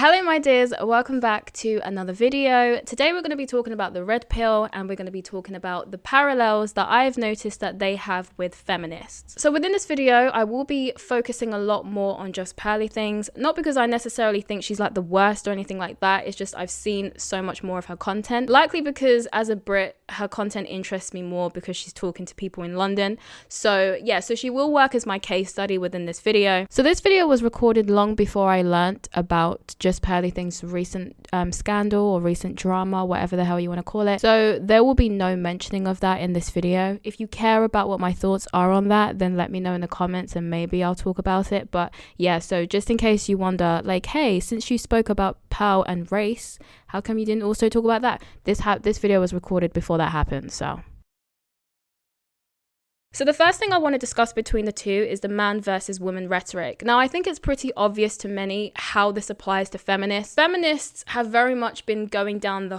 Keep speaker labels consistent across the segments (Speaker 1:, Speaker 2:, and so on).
Speaker 1: Hello my dears, welcome back to another video. Today we're going to be talking about the red pill and we're going to be talking about the parallels that I've noticed that they have with feminists. So within this video I will be focusing a lot more on just Pearly things, not because I necessarily think she's like the worst or anything like that, it's just I've seen so much more of her content, likely because as a Brit her content interests me more because she's talking to people in London. So yeah, so she will work as my case study within this video. So this video was recorded long before I learnt about just Pearly things recent scandal or recent drama, whatever the hell you want to call it. So there will be no mentioning of that in this video. If you care about what my thoughts are on that, then let me know in the comments and maybe I'll talk about it. But yeah, so just in case you wonder, like, hey, since you spoke about Pearl and race, how come you didn't also talk about that? This video was recorded before that happened, So the first thing I want to discuss between the two is the man versus woman rhetoric. Now, I think it's pretty obvious to many how this applies to feminists. Feminists have very much been going down the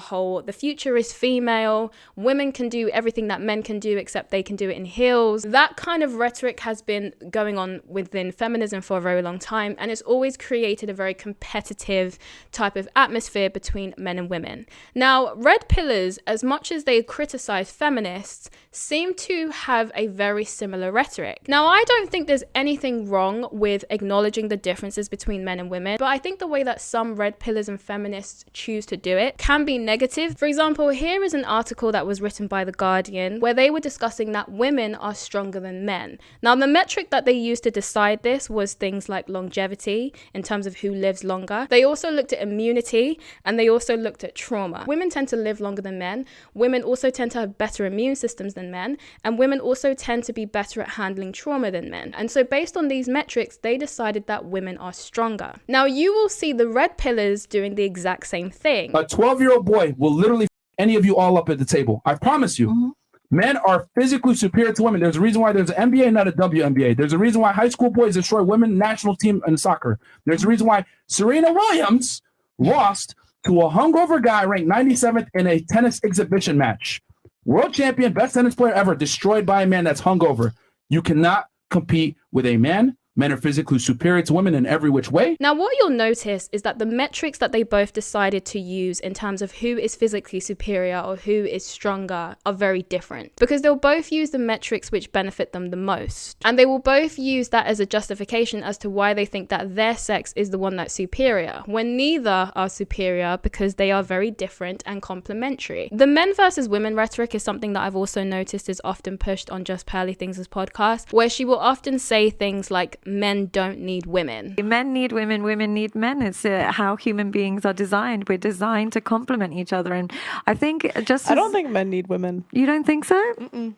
Speaker 1: future is female, women can do everything that men can do except they can do it in heels. That kind of rhetoric has been going on within feminism for a very long time, and it's always created a very competitive type of atmosphere between men and women. Now, red pillars, as much as they criticize feminists, seem to have a very similar rhetoric. Now, I don't think there's anything wrong with acknowledging the differences between men and women, but I think the way that some red pillars and feminists choose to do it can be negative. For example, here is an article that was written by The Guardian where they were discussing that women are stronger than men. Now, the metric that they used to decide this was things like longevity in terms of who lives longer. They also looked at immunity and they also looked at trauma. Women tend to live longer than men. Women also tend to have better immune systems than men, and women also tend to be better at handling trauma than men. And so based on these metrics, they decided that women are stronger. Now you will see the red pillars doing the exact same thing.
Speaker 2: A 12-year-old boy will literally any of you all up at the table. I promise you. Men are physically superior to women. There's a reason why there's an NBA, not a WNBA. There's a reason why high school boys destroy women national team in soccer. There's a reason why Serena Williams lost to a hungover guy ranked 97th in a tennis exhibition match. World champion, best tennis player ever, destroyed by a man that's hungover. You cannot compete with a man. Men are physically superior to women in every which way.
Speaker 1: Now, what you'll notice is that the metrics that they both decided to use in terms of who is physically superior or who is stronger are very different, because they'll both use the metrics which benefit them the most. And they will both use that as a justification as to why they think that their sex is the one that's superior, when neither are superior because they are very different and complementary. The men versus women rhetoric is something that I've also noticed is often pushed on Just Pearly Things' podcast, where she will often say things like, men don't need women.
Speaker 3: Men need women, women need men. It's how human beings are designed. We're designed to complement each other. And I think
Speaker 4: I don't think men need women.
Speaker 3: You don't think so?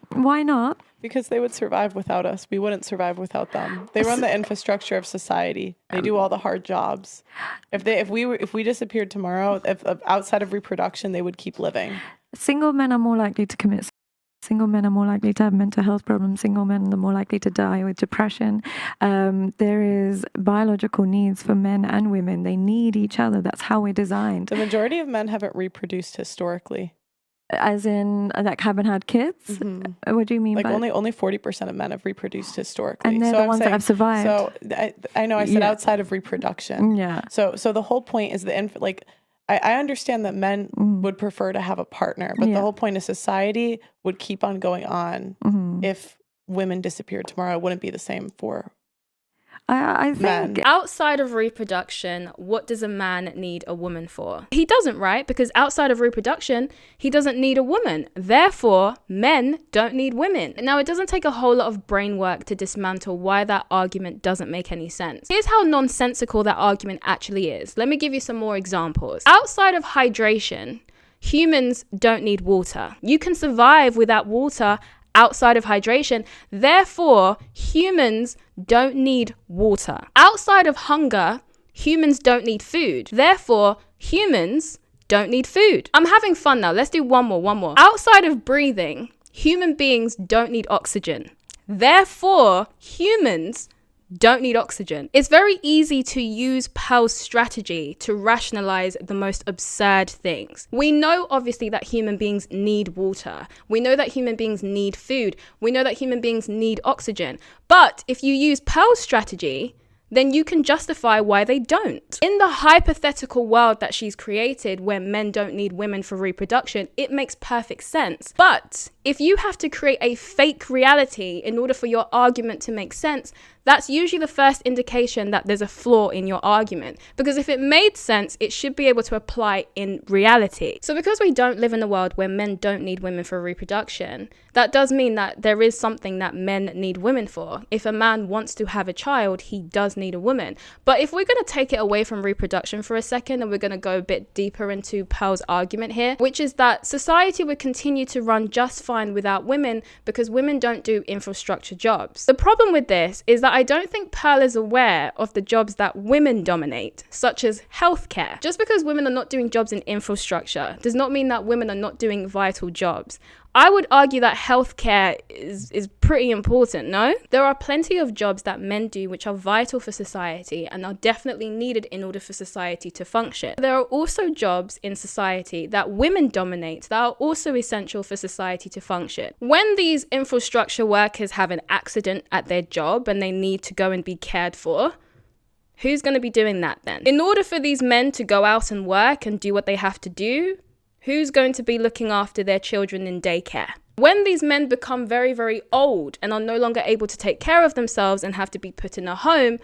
Speaker 3: Why not?
Speaker 4: Because they would survive without us. We wouldn't survive without them. They run the infrastructure of society. They do all the hard jobs. If we disappeared tomorrow, if outside of reproduction, they would keep living.
Speaker 3: Single men are more likely to commit. Single men are more likely to have mental health problems. Single men are more likely to die with depression. There is biological needs for men and women. They need each other. That's how we're designed.
Speaker 4: The majority of men haven't reproduced historically.
Speaker 3: As in, like, haven't had kids? What do you mean?
Speaker 4: Like,
Speaker 3: by
Speaker 4: only 40% of men have reproduced historically.
Speaker 3: And they're the ones that have survived.
Speaker 4: So I know I said outside of reproduction.
Speaker 3: Yeah.
Speaker 4: So the whole point is I understand that men would prefer to have a partner, but the whole point is society would keep on going on. If women disappeared tomorrow, it wouldn't be the same for
Speaker 3: I think
Speaker 4: men.
Speaker 1: Outside of reproduction, what does a man need a woman for? He doesn't, right? Because outside of reproduction, he doesn't need a woman. Therefore, men don't need women. Now, it doesn't take a whole lot of brain work to dismantle why that argument doesn't make any sense. Here's how nonsensical that argument actually is. Let me give you some more examples. Outside of hydration, humans don't need water. You can survive without water outside of hydration. Therefore, humans don't need water. Outside of hunger, humans don't need food. Therefore, humans don't need food. I'm having fun now. Let's do one more. Outside of breathing, human beings don't need oxygen. Therefore, humans don't need oxygen. It's very easy to use Pearl's strategy to rationalize the most absurd things. We know obviously that human beings need water. We know that human beings need food. We know that human beings need oxygen. But if you use Pearl's strategy, then you can justify why they don't. In the hypothetical world that she's created where men don't need women for reproduction, it makes perfect sense. But if you have to create a fake reality in order for your argument to make sense, that's usually the first indication that there's a flaw in your argument. Because if it made sense, it should be able to apply in reality. So because we don't live in a world where men don't need women for reproduction, that does mean that there is something that men need women for. If a man wants to have a child, he does need a woman. But if we're going to take it away from reproduction for a second, and we're going to go a bit deeper into Pearl's argument here, which is that society would continue to run just fine without women because women don't do infrastructure jobs. The problem with this is that I don't think Pearl is aware of the jobs that women dominate, such as healthcare. Just because women are not doing jobs in infrastructure does not mean that women are not doing vital jobs. I would argue that healthcare is pretty important, no? There are plenty of jobs that men do which are vital for society and are definitely needed in order for society to function. There are also jobs in society that women dominate that are also essential for society to function. When these infrastructure workers have an accident at their job and they need to go and be cared for, who's going to be doing that then? In order for these men to go out and work and do what they have to do, who's going to be looking after their children in daycare? When these men become very, very old and are no longer able to take care of themselves and have to be put in a home,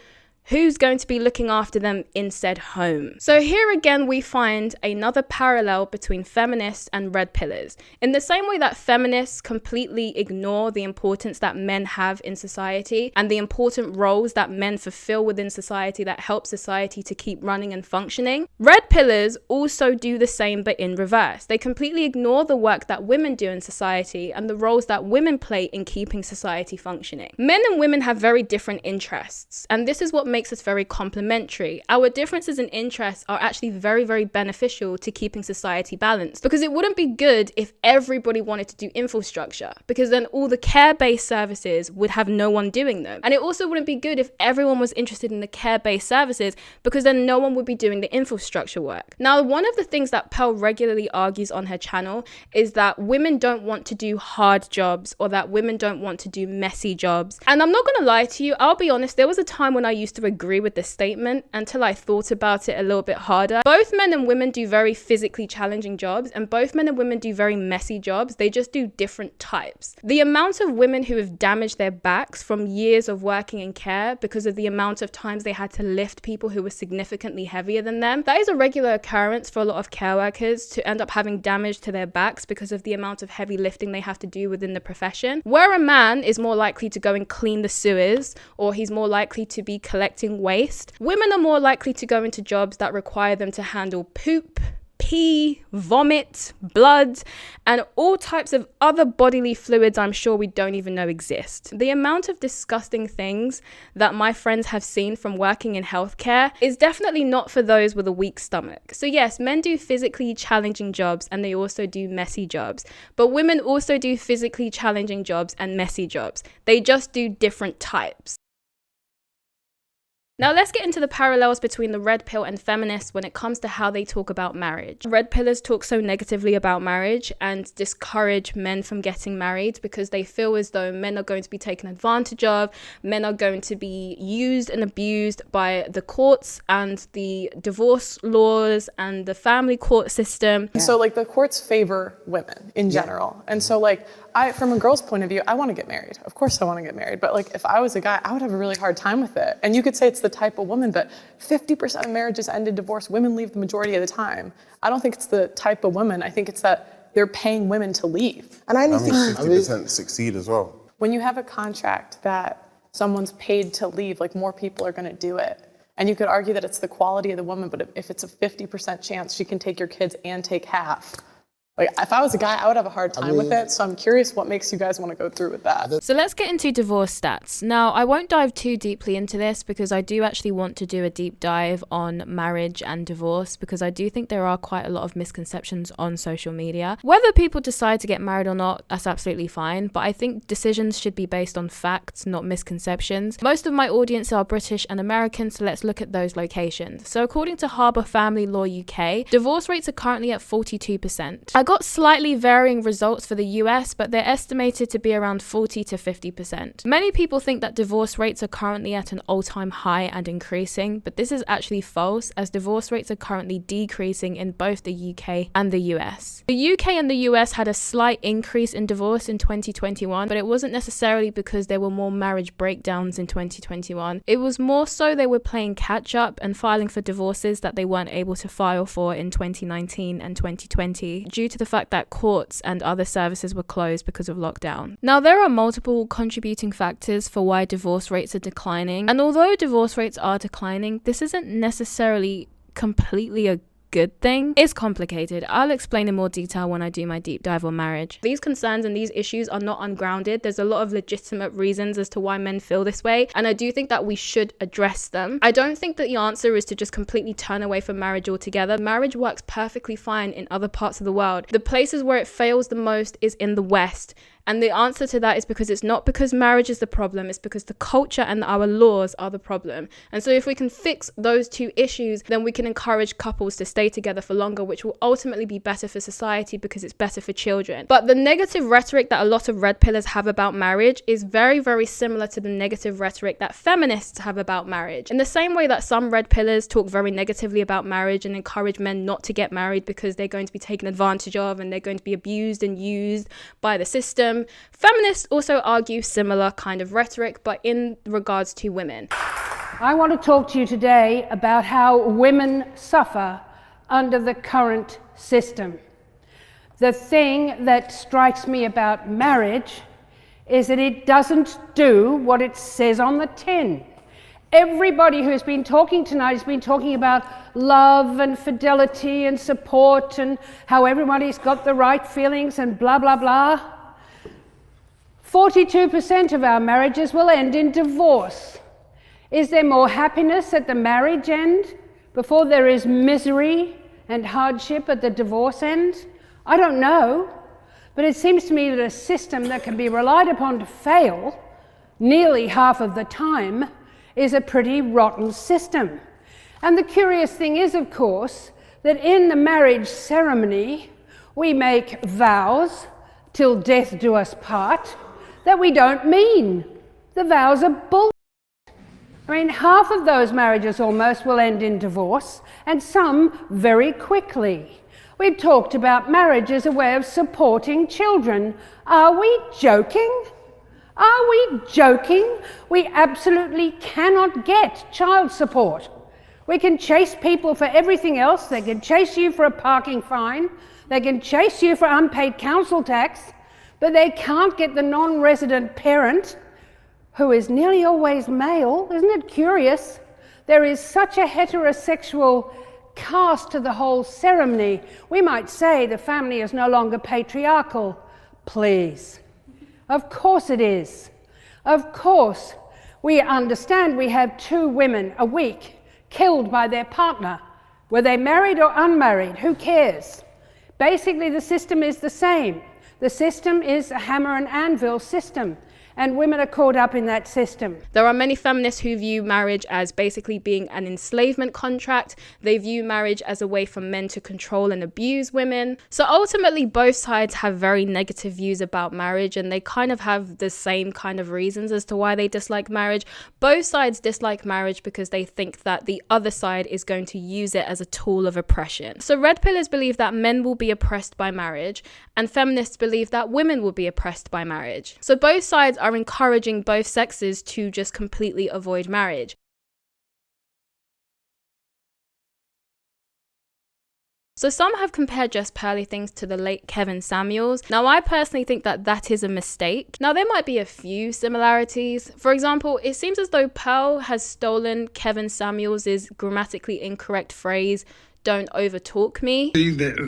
Speaker 1: who's going to be looking after them in said home? So here again, we find another parallel between feminists and red pillars. In the same way that feminists completely ignore the importance that men have in society and the important roles that men fulfill within society that help society to keep running and functioning, red pillars also do the same but in reverse. They completely ignore the work that women do in society and the roles that women play in keeping society functioning. Men and women have very different interests, and this is what makes us very complementary. Our differences in interests are actually very, very beneficial to keeping society balanced, because it wouldn't be good if everybody wanted to do infrastructure, because then all the care-based services would have no one doing them. And it also wouldn't be good if everyone was interested in the care-based services, because then no one would be doing the infrastructure work. Now, one of the things that Pearl regularly argues on her channel is that women don't want to do hard jobs, or that women don't want to do messy jobs. And I'm not going to lie to you, I'll be honest, there was a time when I used to agree with this statement until I thought about it a little bit harder. Both men and women do very physically challenging jobs, and both men and women do very messy jobs. They just do different types. The amount of women who have damaged their backs from years of working in care because of the amount of times they had to lift people who were significantly heavier than them, that is a regular occurrence for a lot of care workers to end up having damage to their backs because of the amount of heavy lifting they have to do within the profession. Where a man is more likely to go and clean the sewers, or he's more likely to be collecting waste, women are more likely to go into jobs that require them to handle poop, pee, vomit, blood, and all types of other bodily fluids I'm sure we don't even know exist. The amount of disgusting things that my friends have seen from working in healthcare is definitely not for those with a weak stomach. So yes, men do physically challenging jobs and they also do messy jobs, but women also do physically challenging jobs and messy jobs. They just do different types. Now let's get into the parallels between the red pill and feminists when it comes to how they talk about marriage. Red pillars talk so negatively about marriage and discourage men from getting married because they feel as though men are going to be taken advantage of, men are going to be used and abused by the courts and the divorce laws and the family court system.
Speaker 4: So like the courts favor women in general. And so like from a girl's point of view, I want to get married. Of course I want to get married. But like if I was a guy, I would have a really hard time with it. And you could say it's the type of woman, but 50% of marriages end in divorce. Women leave the majority of the time. I don't think it's the type of woman. I think it's that they're paying women to leave.
Speaker 5: And I think 60% succeed as well.
Speaker 4: When you have a contract that someone's paid to leave, like more people are going to do it. And you could argue that it's the quality of the woman, but if it's a 50% chance she can take your kids and take half. Like, if I was a guy, I would have a hard time with it. So I'm curious what makes you guys want to go through with that.
Speaker 1: So let's get into divorce stats. Now, I won't dive too deeply into this because I do actually want to do a deep dive on marriage and divorce because I do think there are quite a lot of misconceptions on social media. Whether people decide to get married or not, that's absolutely fine. But I think decisions should be based on facts, not misconceptions. Most of my audience are British and American, so let's look at those locations. So according to Harbour Family Law UK, divorce rates are currently at 42%. got slightly varying results for the US, but they're estimated to be around 40 to 50%. Many people think that divorce rates are currently at an all-time high and increasing, but this is actually false, as divorce rates are currently decreasing in both the UK and the US. The UK and the US had a slight increase in divorce in 2021, but it wasn't necessarily because there were more marriage breakdowns in 2021. It was more so they were playing catch up and filing for divorces that they weren't able to file for in 2019 and 2020 due to the fact that courts and other services were closed because of lockdown. Now, there are multiple contributing factors for why divorce rates are declining, and although divorce rates are declining, this isn't necessarily completely a good thing. It's complicated. I'll explain in more detail when I do my deep dive on marriage. These concerns and these issues are not ungrounded. There's a lot of legitimate reasons as to why men feel this way, and I do think that we should address them. I don't think that the answer is to just completely turn away from marriage altogether. Marriage works perfectly fine in other parts of the world. The places where it fails the most is in the West. And the answer to that is because it's not because marriage is the problem, it's because the culture and our laws are the problem. And so if we can fix those two issues, then we can encourage couples to stay together for longer, which will ultimately be better for society because it's better for children. But the negative rhetoric that a lot of red pillars have about marriage is very, very similar to the negative rhetoric that feminists have about marriage. In the same way that some red pillars talk very negatively about marriage and encourage men not to get married because they're going to be taken advantage of and they're going to be abused and used by the system, feminists also argue similar kind of rhetoric, but in regards to women.
Speaker 6: I want to talk to you today about how women suffer under the current system. The thing that strikes me about marriage is that it doesn't do what it says on the tin. Everybody who's been talking tonight has been talking about love and fidelity and support and how everybody's got the right feelings and blah, blah, blah. 42% of our marriages will end in divorce. Is there more happiness at the marriage end before there is misery and hardship at the divorce end? I don't know, but it seems to me that a system that can be relied upon to fail nearly half of the time is a pretty rotten system. And the curious thing is, of course, that in the marriage ceremony, we make vows till death do us part that we don't mean. The vows are bull. I mean, half of those marriages almost will end in divorce, and some very quickly. We've talked about marriage as a way of supporting children. Are we joking? Are we joking? We absolutely cannot get child support. We can chase people for everything else. They can chase you for a parking fine. They can chase you for unpaid council tax. But they can't get the non-resident parent, who is nearly always male. Isn't it curious? There is such a heterosexual cast to the whole ceremony. We might say the family is no longer patriarchal. Please. Of course it is. Of course. We understand we have 2 women a week killed by their partner. Were they married or unmarried? Who cares? Basically, the system is the same. The system is a hammer and anvil system, and women are caught up in that system.
Speaker 1: There are many feminists who view marriage as basically being an enslavement contract. They view marriage as a way for men to control and abuse women. So ultimately, both sides have very negative views about marriage, and they kind of have the same kind of reasons as to why they dislike marriage. Both sides dislike marriage because they think that the other side is going to use it as a tool of oppression. So red pillars believe that men will be oppressed by marriage, and feminists believe that women will be oppressed by marriage. So both sides are encouraging both sexes to just completely avoid marriage. So some have compared Jess Pearly things to the late Kevin Samuels. Now, I personally think that that is a mistake. Now, there might be a few similarities. For example, it seems as though Pearl has stolen Kevin Samuels' grammatically incorrect phrase, "Don't overtalk me."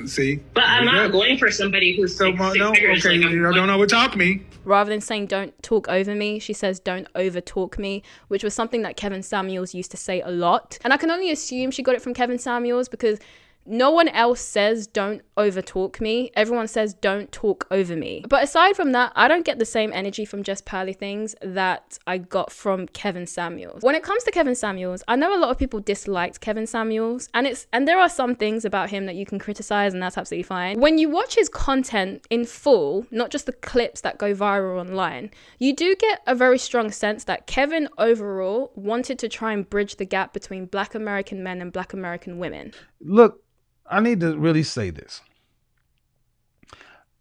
Speaker 7: See?
Speaker 8: But I'm not going for somebody who's
Speaker 7: So,
Speaker 8: like
Speaker 7: no,
Speaker 8: six figures,
Speaker 7: okay,
Speaker 8: like,
Speaker 7: you don't overtalk me.
Speaker 1: Rather than saying "don't talk over me," she says "don't overtalk me," which was something that Kevin Samuels used to say a lot. And I can only assume she got it from Kevin Samuels because No one else says don't overtalk me. Everyone says don't talk over me. But aside from that, I don't get the same energy from Just Pearly Things that I got from Kevin Samuels. When it comes to Kevin Samuels, I know a lot of people disliked Kevin Samuels, and there are some things about him that you can criticize, and that's absolutely fine. When you watch his content in full, not just the clips that go viral online, you do get a very strong sense that Kevin overall wanted to try and bridge the gap between Black American men and Black American women.
Speaker 9: Look, I need to really say this.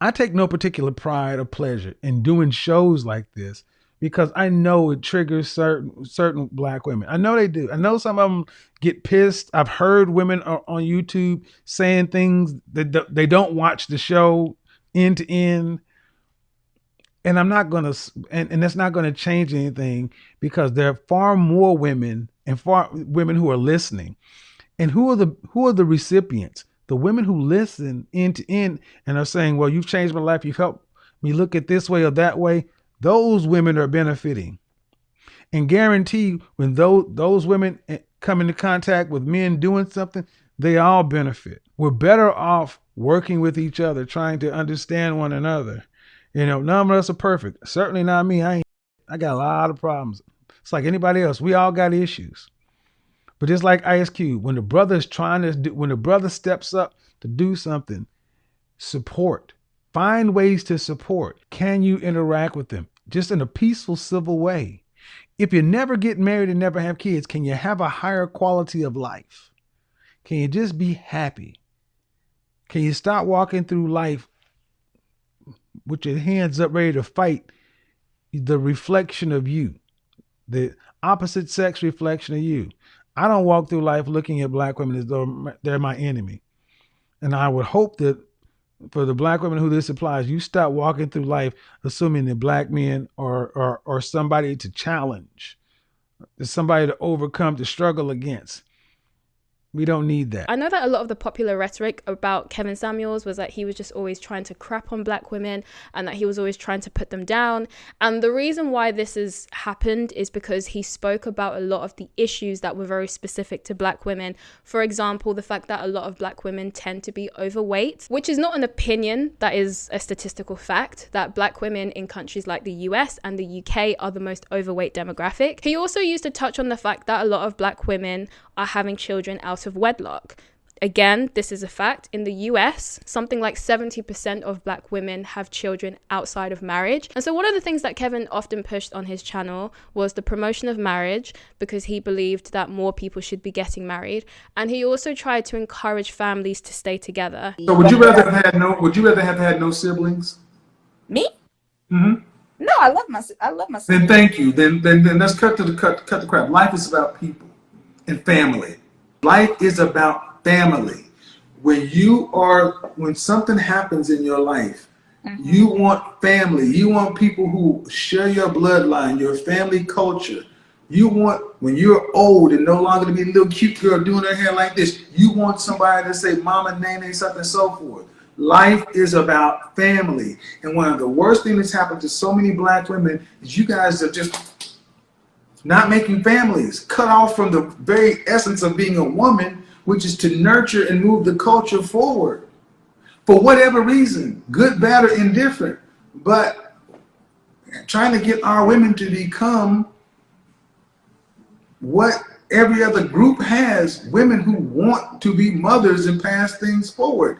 Speaker 9: I take no particular pride or pleasure in doing shows like this because I know it triggers certain Black women. I know they do. I know some of them get pissed. I've heard women on YouTube saying things that they don't watch the show end to end. And I'm not going to, and that's not going to change anything because there are far more women and far women who are listening. And who are the recipients? The women who listen end to end and are saying, well, you've changed my life. You've helped me look at this way or that way. Those women are benefiting. And guarantee when those women come into contact with men doing something, they all benefit. We're better off working with each other, trying to understand one another. You know, none of us are perfect. Certainly not me. I got a lot of problems. It's like anybody else. We all got issues. But just like Ice Cube, when the brother steps up to do something, support. Find ways to support. Can you interact with them? Just in a peaceful, civil way. If you never get married and never have kids, can you have a higher quality of life? Can you just be happy? Can you stop walking through life with your hands up ready to fight the reflection of you, the opposite sex reflection of you? I don't walk through life looking at Black women as though they're my enemy. And I would hope that for the Black women who this applies, you stop walking through life assuming that Black men are somebody to challenge, somebody to overcome, to struggle against. We don't need that.
Speaker 1: I know that a lot of the popular rhetoric about Kevin Samuels was that he was just always trying to crap on Black women and that he was always trying to put them down. And the reason why this has happened is because he spoke about a lot of the issues that were very specific to Black women. For example, the fact that a lot of Black women tend to be overweight, which is not an opinion, that is a statistical fact, that Black women in countries like the US and the UK are the most overweight demographic. He also used to touch on the fact that a lot of Black women are having children out of wedlock. Again, this is a fact. In the US, something like 70% of Black women have children outside of marriage. And so one of the things that Kevin often pushed on his channel was the promotion of marriage, because he believed that more people should be getting married. And he also tried to encourage families to stay together.
Speaker 7: So would you rather have had no siblings?
Speaker 10: Me?
Speaker 7: Mm-hmm.
Speaker 10: No, I love my siblings.
Speaker 7: Then thank you. Then let's cut the crap. Life is about people and family. Life is about family. When something happens in your life, you want family. You want people who share your bloodline, your family culture. You want, when you're old and no longer to be a little cute girl doing her hair like this, you want somebody to say mama, nene, something and so forth. Life is about family. And one of the worst things that's happened to so many Black women is you guys are just not making families, cut off from the very essence of being a woman, which is to nurture and move the culture forward for whatever reason, good, bad, or indifferent. But trying to get our women to become what every other group has, women who want to be mothers and pass things forward.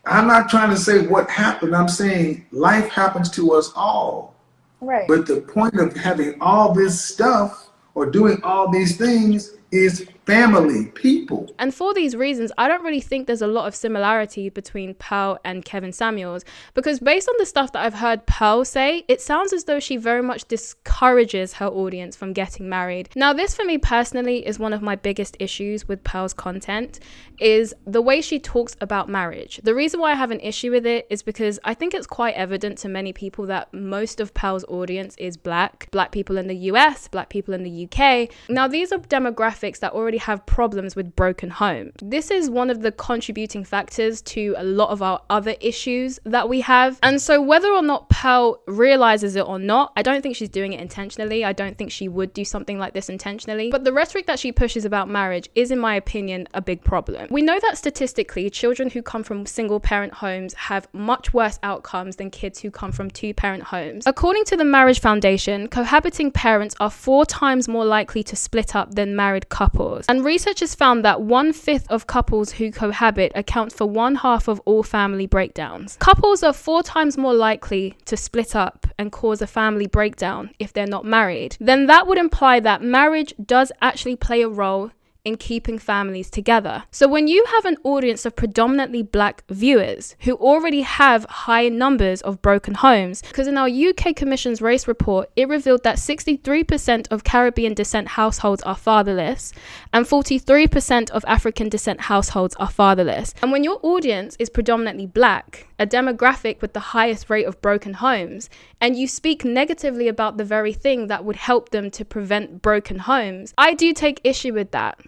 Speaker 7: I'm not trying to say what happened. I'm saying life happens to us all.
Speaker 10: Right.
Speaker 7: But the point of having all this stuff or doing all these things is family, people.
Speaker 1: And for these reasons, I don't really think there's a lot of similarity between Pearl and Kevin Samuels, because based on the stuff that I've heard Pearl say, it sounds as though she very much discourages her audience from getting married. Now, this for me personally is one of my biggest issues with Pearl's content, is the way she talks about marriage. The reason why I have an issue with it is because I think it's quite evident to many people that most of Pearl's audience is Black people in the US, Black people in the UK. Now, these are demographics that already already have problems with broken homes. This is one of the contributing factors to a lot of our other issues that we have. And so whether or not Pearl realizes it or not, I don't think she's doing it intentionally. I don't think she would do something like this intentionally. But the rhetoric that she pushes about marriage is, in my opinion, a big problem. We know that statistically, children who come from single parent homes have much worse outcomes than kids who come from two-parent homes. According to the Marriage Foundation, cohabiting parents are 4 times more likely to split up than married couples. And researchers found that 1/5 of couples who cohabit account for 1/2 of all family breakdowns. Couples are 4 times more likely to split up and cause a family breakdown if they're not married. Then that would imply that marriage does actually play a role in keeping families together. So when you have an audience of predominantly black viewers who already have high numbers of broken homes, because in our UK Commission's race report, it revealed that 63% of Caribbean descent households are fatherless and 43% of African descent households are fatherless. And when your audience is predominantly black, a demographic with the highest rate of broken homes, and you speak negatively about the very thing that would help them to prevent broken homes, I do take issue with that.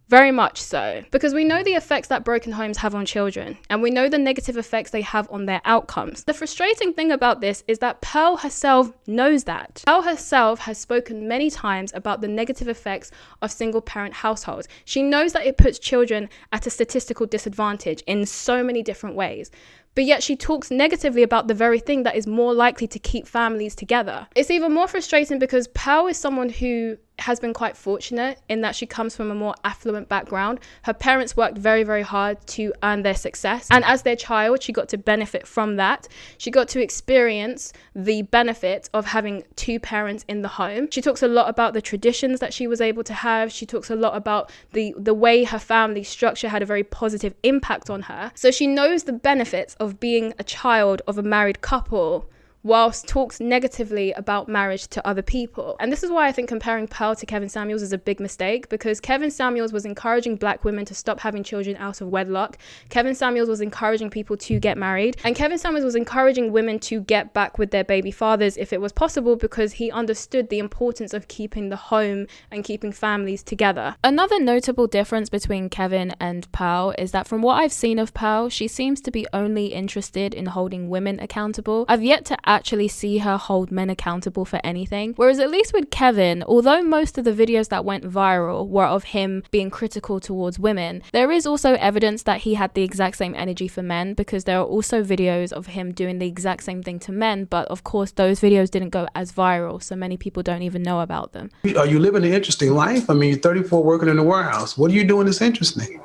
Speaker 1: Very much so, because we know the effects that broken homes have on children, and we know the negative effects they have on their outcomes. The frustrating thing about this is that Pearl herself knows that. Pearl herself has spoken many times about the negative effects of single parent households. She knows that it puts children at a statistical disadvantage in so many different ways. But yet she talks negatively about the very thing that is more likely to keep families together. It's even more frustrating because Pearl is someone who has been quite fortunate in that she comes from a more affluent background. Her parents worked very, very hard to earn their success. And as their child, she got to benefit from that. She got to experience the benefit of having 2 parents in the home. She talks a lot about the traditions that she was able to have. She talks a lot about the way her family structure had a very positive impact on her. So she knows the benefits of being a child of a married couple, whilst talks negatively about marriage to other people. And this is why I think comparing Pearl to Kevin Samuels is a big mistake, because Kevin Samuels was encouraging black women to stop having children out of wedlock. Kevin Samuels was encouraging people to get married. And Kevin Samuels was encouraging women to get back with their baby fathers if it was possible, because he understood the importance of keeping the home and keeping families together. Another notable difference between Kevin and Pearl is that from what I've seen of Pearl, she seems to be only interested in holding women accountable. I've yet to actually see her hold men accountable for anything. Whereas at least with Kevin, although most of the videos that went viral were of him being critical towards women, there is also evidence that he had the exact same energy for men, because there are also videos of him doing the exact same thing to men, but of course those videos didn't go as viral, so many people don't even know about them.
Speaker 11: Are you living an interesting life? I mean, you're 34 working in the warehouse. What are you doing that's interesting?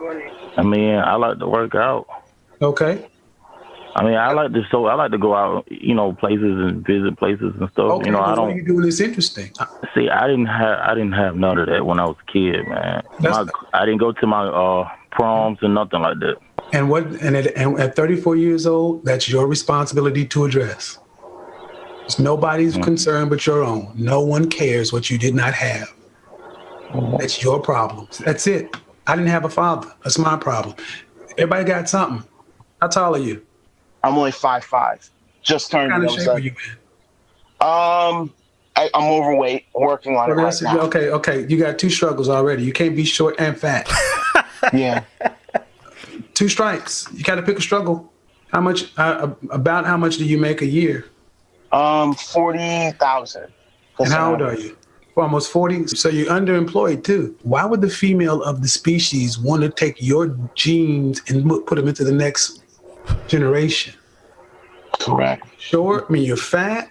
Speaker 12: I mean, I like to work out.
Speaker 11: Okay.
Speaker 12: I mean, I like to go out, places and visit places and stuff.
Speaker 11: Okay, what are you doing that's interesting?
Speaker 12: See, I didn't have none of that when I was a kid, man. I didn't go to my proms and nothing like that.
Speaker 11: And at 34 years old, that's your responsibility to address. It's nobody's concern but your own. No one cares what you did not have. That's your problem. That's it. I didn't have a father. That's my problem. Everybody got something. How tall are you?
Speaker 13: I'm only 5'5". Just turned.
Speaker 11: What kind of shape are you in?
Speaker 13: I'm overweight, working on it right now.
Speaker 11: Okay. You got 2 struggles already. You can't be short and fat.
Speaker 13: Yeah.
Speaker 11: 2 strikes. You got to pick a struggle. How much? About how much do you make a year?
Speaker 13: 40,000.
Speaker 11: And how old are you? Almost 40. So you're underemployed too. Why would the female of the species want to take your genes and put them into the next generation?
Speaker 13: Correct.
Speaker 11: Short, I mean, you're fat,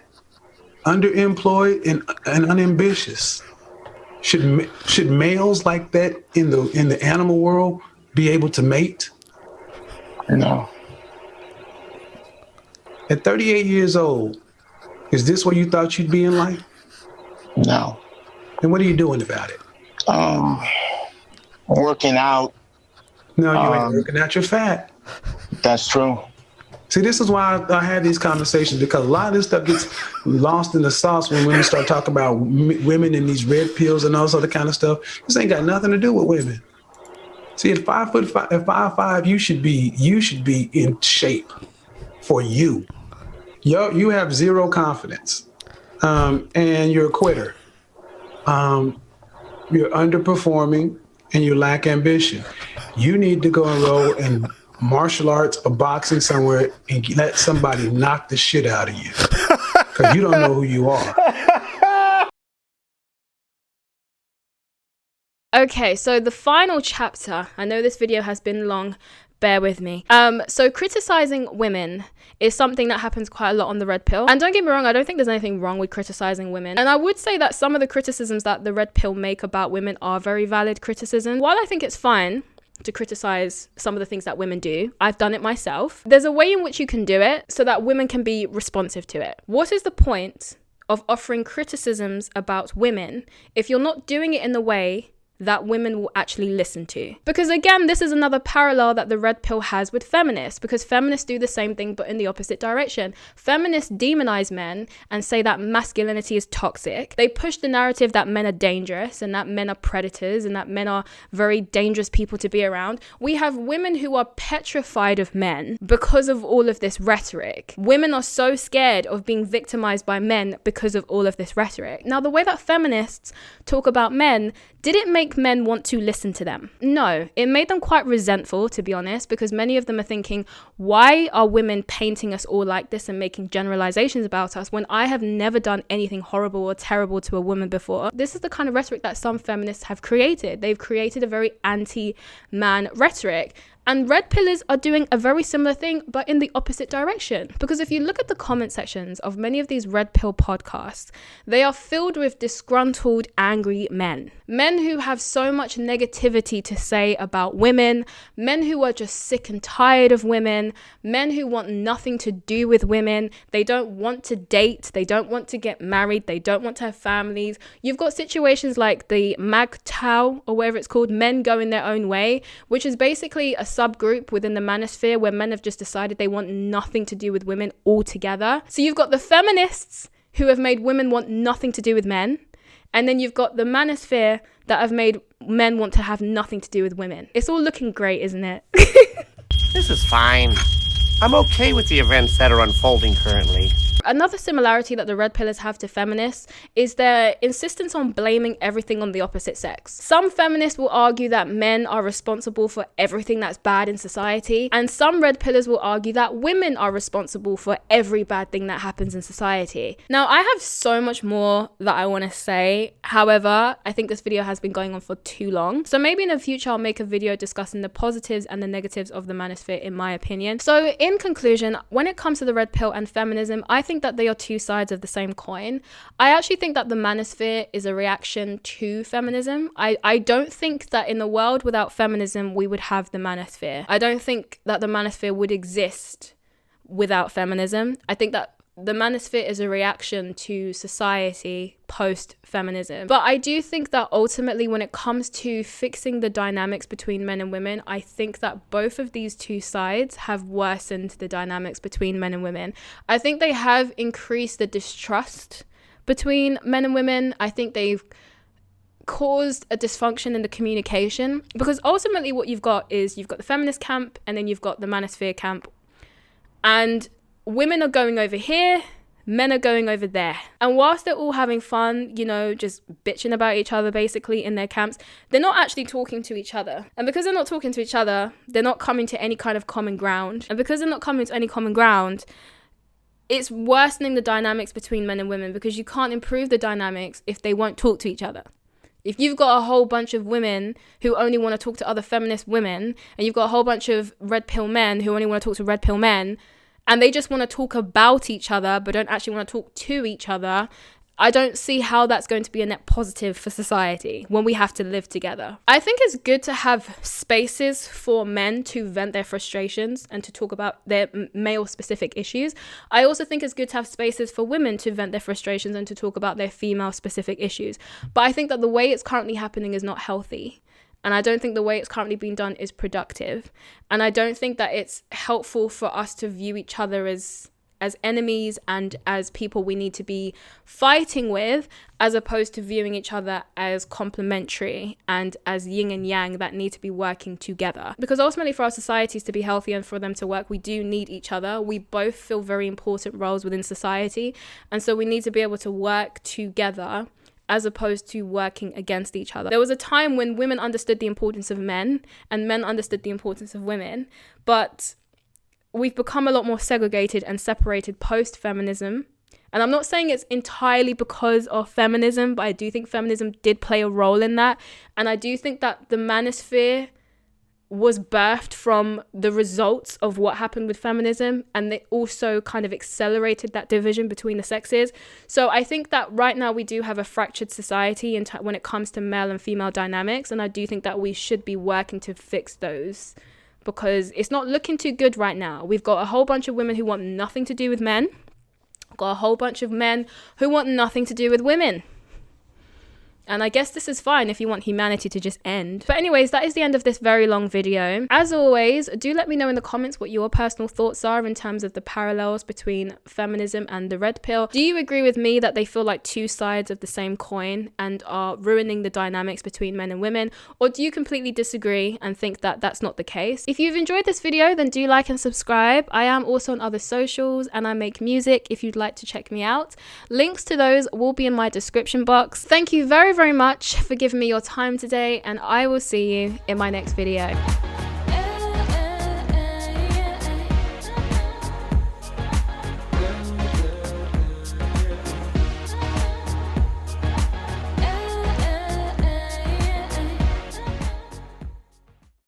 Speaker 11: underemployed, and unambitious. Should males like that in the animal world be able to mate?
Speaker 13: No.
Speaker 11: At 38 years old, is this where you thought you'd be in life?
Speaker 13: No.
Speaker 11: And what are you doing about it?
Speaker 13: Working out.
Speaker 11: No, you ain't working out. You're fat.
Speaker 13: That's true.
Speaker 11: See, this is why I have these conversations, because a lot of this stuff gets lost in the sauce when women start talking about women and these red pills and all this other kind of stuff. This ain't got nothing to do with women. See, at 5'5", you should be in shape for you. You have zero confidence, and you're a quitter. You're underperforming, and you lack ambition, you need to go enroll in martial arts or boxing somewhere and let somebody knock the shit out of you because you don't know who you are.
Speaker 1: Okay, so the final chapter, I know this video has been long, bear with me. So criticizing women is something that happens quite a lot on the red pill. And don't get me wrong, I don't think there's anything wrong with criticizing women. And I would say that some of the criticisms that the red pill make about women are very valid criticism. While I think it's fine to criticize some of the things that women do, I've done it myself, there's a way in which you can do it so that women can be responsive to it. What is the point of offering criticisms about women if you're not doing it in the way that women will actually listen to? Because again, this is another parallel that the red pill has with feminists, because feminists do the same thing but in the opposite direction. Feminists demonize men and say that masculinity is toxic. They push the narrative that men are dangerous and that men are predators and that men are very dangerous people to be around. We have women who are petrified of men because of all of this rhetoric. Women are so scared of being victimized by men because of all of this rhetoric. Now, the way that feminists talk about men, did it make men want to listen to them? No, it made them quite resentful, to be honest, because many of them are thinking, why are women painting us all like this and making generalizations about us when I have never done anything horrible or terrible to a woman before? This is the kind of rhetoric that some feminists have created. They've created a very anti-man rhetoric. And red pillars are doing a very similar thing, but in the opposite direction. Because if you look at the comment sections of many of these red pill podcasts, they are filled with disgruntled, angry men. Men who have so much negativity to say about women, men who are just sick and tired of women, men who want nothing to do with women. They don't want to date. They don't want to get married. They don't want to have families. You've got situations like the MGTOW, or whatever it's called, men going their own way, which is basically a subgroup within the manosphere where men have just decided they want nothing to do with women altogether. So you've got the feminists who have made women want nothing to do with men, and then you've got the manosphere that have made men want to have nothing to do with women. It's all looking great, isn't it?
Speaker 14: This is fine. I'm okay with the events that are unfolding currently.
Speaker 1: Another similarity that the red pillars have to feminists is their insistence on blaming everything on the opposite sex. Some feminists will argue that men are responsible for everything that's bad in society, and some red pillars will argue that women are responsible for every bad thing that happens in society. Now, I have so much more that I want to say. However, I think this video has been going on for too long. So maybe in the future, I'll make a video discussing the positives and the negatives of the manosphere, in my opinion. So in conclusion, when it comes to the red pill and feminism, I think that they are two sides of the same coin. I actually think that the manosphere is a reaction to feminism. I don't think that in the world without feminism, we would have the manosphere. I don't think that the manosphere would exist without feminism. I think that the manosphere is a reaction to society post-feminism. But I do think that ultimately when it comes to fixing the dynamics between men and women, I think that both of these two sides have worsened the dynamics between men and women. I think they have increased the distrust between men and women. I think they've caused a dysfunction in the communication, because ultimately what you've got is you've got the feminist camp and then you've got the manosphere camp. And women are going over here, men are going over there. And whilst they're all having fun, you know, just bitching about each other basically in their camps, they're not actually talking to each other. And because they're not talking to each other, they're not coming to any kind of common ground. And because they're not coming to any common ground, it's worsening the dynamics between men and women, because you can't improve the dynamics if they won't talk to each other. If you've got a whole bunch of women who only want to talk to other feminist women, and you've got a whole bunch of red pill men who only want to talk to red pill men, and they just want to talk about each other but don't actually want to talk to each other, I don't see how that's going to be a net positive for society when we have to live together. I think it's good to have spaces for men to vent their frustrations and to talk about their male-specific issues. I also think it's good to have spaces for women to vent their frustrations and to talk about their female-specific issues. But I think that the way it's currently happening is not healthy. And I don't think the way it's currently being done is productive. And I don't think that it's helpful for us to view each other as enemies and as people we need to be fighting with, as opposed to viewing each other as complementary and as yin and yang that need to be working together. Because ultimately for our societies to be healthy and for them to work, we do need each other. We both fill very important roles within society. And so we need to be able to work together as opposed to working against each other. There was a time when women understood the importance of men and men understood the importance of women, but we've become a lot more segregated and separated post-feminism. And I'm not saying it's entirely because of feminism, but I do think feminism did play a role in that. And I do think that the manosphere was birthed from the results of what happened with feminism, and they also kind of accelerated that division between the sexes. So I think that right now we do have a fractured society when it comes to male and female dynamics, and I do think that we should be working to fix those, because it's not looking too good right now. We've got a whole bunch of women who want nothing to do with men, got a whole bunch of men who want nothing to do with women. And I guess this is fine if you want humanity to just end. But anyways, that is the end of this very long video. As always, do let me know in the comments what your personal thoughts are in terms of the parallels between feminism and the red pill. Do you agree with me that they feel like two sides of the same coin and are ruining the dynamics between men and women? Or do you completely disagree and think that that's not the case? If you've enjoyed this video, then do like and subscribe. I am also on other socials and I make music if you'd like to check me out. Links to those will be in my description box. Thank you very much for giving me your time today, and I will see you in my next video.